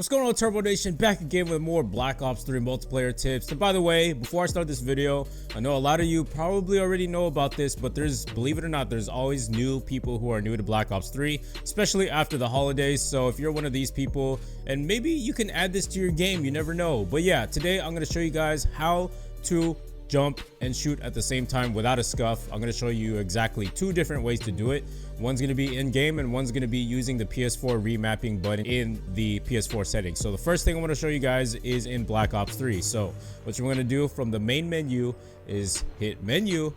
What's going on, Turbo Nation? Back again with more Black Ops 3 multiplayer tips. And by the way, before I start this video, I know a lot of you probably already know about this, but believe it or not, there's always new people who are new to Black Ops 3, especially after the holidays. So if you're one of these people, and maybe you can add this to your game, you never know. But yeah, today I'm going to show you guys how to jump and shoot at the same time without a scuff. I'm going to show you exactly two different ways to do it. One's going to be in game and one's going to be using the PS4 remapping button in the PS4 settings. So the first thing I want to show you guys is in Black Ops 3. So what you're going to do from the main menu is hit menu,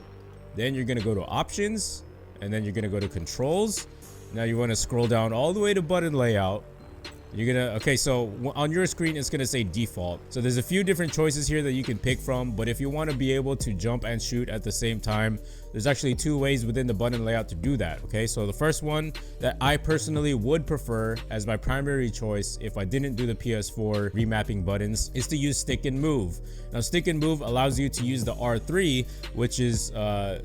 then you're going to go to options, and then you're going to go to controls. Now you want to scroll down all the way to button layout. You're gonna, okay, so on your screen it's gonna say default. So there's a few different choices here that you can pick from, but if you want to be able to jump and shoot at the same time, there's actually two ways within the button layout to do that. Okay, so the first one that I personally would prefer as my primary choice if I didn't do the PS4 remapping buttons is to use stick and move. Now stick and move allows you to use the R3, which is the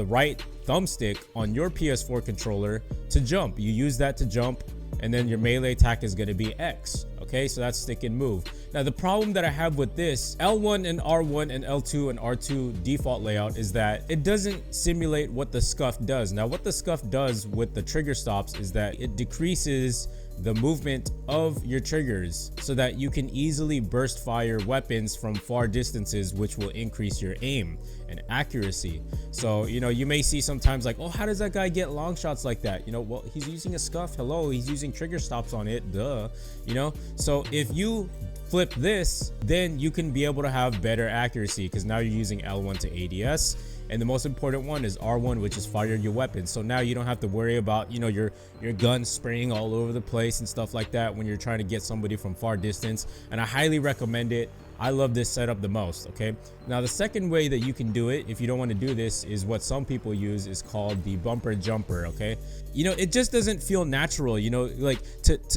right thumbstick on your PS4 controller, to jump. You use that to jump, and then your melee attack is going to be X. Okay, so that's stick and move. Now the problem that I have with this L1 and R1 and L2 and R2 default layout is that it doesn't simulate what the Scuf does. Now what the Scuf does with the trigger stops is that it decreases the movement of your triggers so that you can easily burst fire weapons from far distances, which will increase your aim and accuracy. So, you know, you may see sometimes like, oh, how does that guy get long shots like that? You know, well, he's using a Scuf. Hello, he's using trigger stops on it. Duh. You know, so if you flip this, then you can be able to have better accuracy because now you're using L1 to ADS. And the most important one is R1, which is fire your weapon. So now you don't have to worry about, you know, your gun spraying all over the place and stuff like that when you're trying to get somebody from far distance. And I highly recommend it. I love this setup the most. Okay, now the second way that you can do it if you don't want to do this is what some people use, is called the bumper jumper. Okay, you know, it just doesn't feel natural, you know, like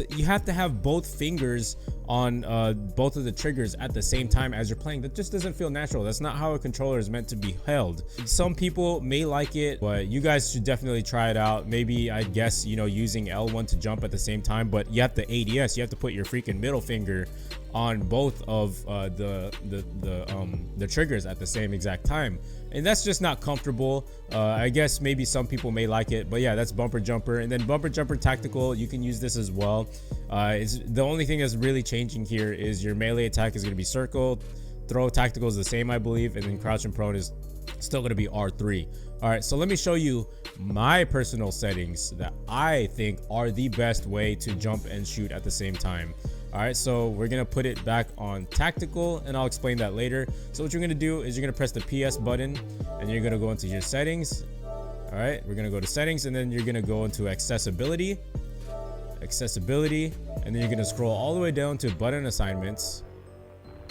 you have to have both fingers on both of the triggers at the same time as you're playing. That just doesn't feel natural. That's not how a controller is meant to be held. Some people may like it, but you guys should definitely try it out. Maybe, I guess, you know, using L1 to jump at the same time, but you have to ADS. You have to put your freaking middle finger on both of the triggers at the same exact time, and that's just not comfortable. I guess maybe some people may like it, but yeah, that's bumper jumper. And then bumper jumper tactical, you can use this as well. It's the only thing that's really changing here is your melee attack is going to be circle, throw tactical is the same, I believe, and then crouch and prone is still going to be R3. All right, so let me show you my personal settings that I think are the best way to jump and shoot at the same time. All right, so we're gonna put it back on tactical, and I'll explain that later. So what you're gonna do is you're gonna press the PS button, and you're gonna go into your settings. All right, we're gonna go to settings, and then you're gonna go into accessibility, and then you're gonna scroll all the way down to button assignments.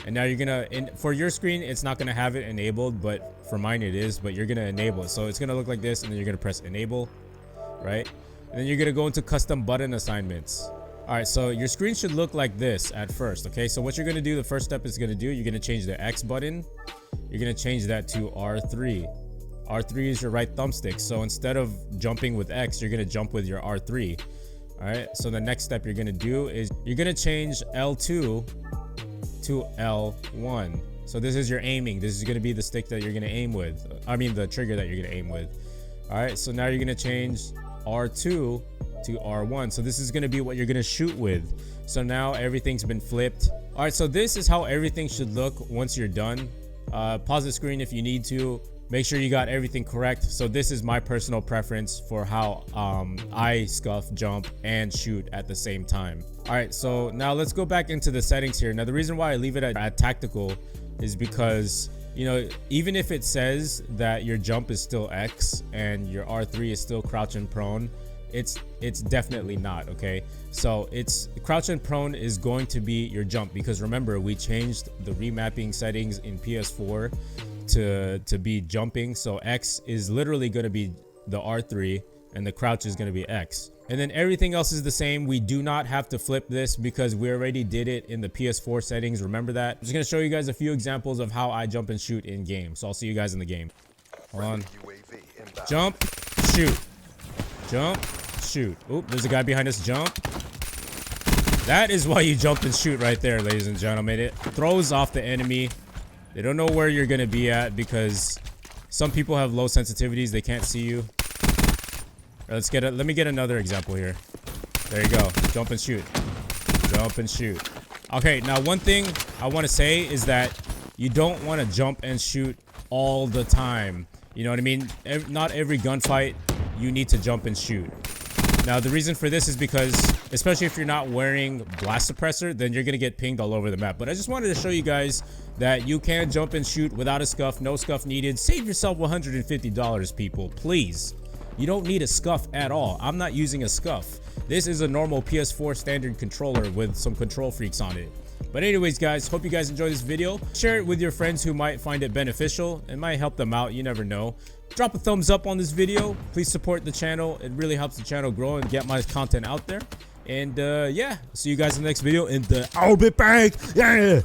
And now you're gonna, for your screen, it's not gonna have it enabled, but for mine it is. But you're gonna enable it, so it's gonna look like this, and then you're gonna press enable, right? And then you're gonna go into custom button assignments. All right, so your screen should look like this at first. Okay, so what you're gonna do, the first step is gonna do, you're gonna change the X button. You're gonna change that to R3. R3 is your right thumbstick, so instead of jumping with X, you're gonna jump with your R3. All right, so the next step you're gonna do is you're gonna change L2 to L1. So this is your aiming. This is gonna be the stick that you're gonna aim with. I mean the trigger that you're gonna aim with. All right, so now you're gonna change R2 to R1. So this is going to be what you're going to shoot with. So now everything's been flipped. All right, so this is how everything should look once you're done. Pause the screen if you need to. Make sure you got everything correct. So this is my personal preference for how I scuff, jump, and shoot at the same time. All right, so now let's go back into the settings here. Now the reason why I leave it at tactical is because, you know, even if it says that your jump is still X and your R3 is still crouch and prone, it's definitely not. Okay, so it's crouch and prone is going to be your jump, because remember, we changed the remapping settings in PS4 to be jumping. So X is literally going to be the R3 and the crouch is going to be X, and then everything else is the same. We do not have to flip this because we already did it in the PS4 settings. Remember that. I'm just going to show you guys a few examples of how I jump and shoot in game. So I'll see you guys in the game. Hold on. Jump, shoot, jump, shoot. Oh, there's a guy behind us. Jump, That is why you jump and shoot right there, ladies and gentlemen. It throws off the enemy. They don't know where you're gonna be at because some people have low sensitivities. They can't see you. Let me get another example here. There you go. Jump and shoot. Jump and shoot. Okay, now one thing I want to say is that you don't want to jump and shoot all the time. You know what I mean? Not every gunfight you need to jump and shoot. Now the reason for this is because, especially if you're not wearing blast suppressor, then you're gonna get pinged all over the map. But I just wanted to show you guys that you can jump and shoot without a scuff. No scuff needed. Save yourself $150, people, please. You don't need a scuff at all. I'm not using a scuff. This is a normal PS4 standard controller with some control freaks on it. But anyways, guys, hope you guys enjoyed this video. Share it with your friends who might find it beneficial. It might help them out. You never know. Drop a thumbs up on this video. Please support the channel. It really helps the channel grow and get my content out there. And yeah, see you guys in the next video. And I'll be back. Yeah.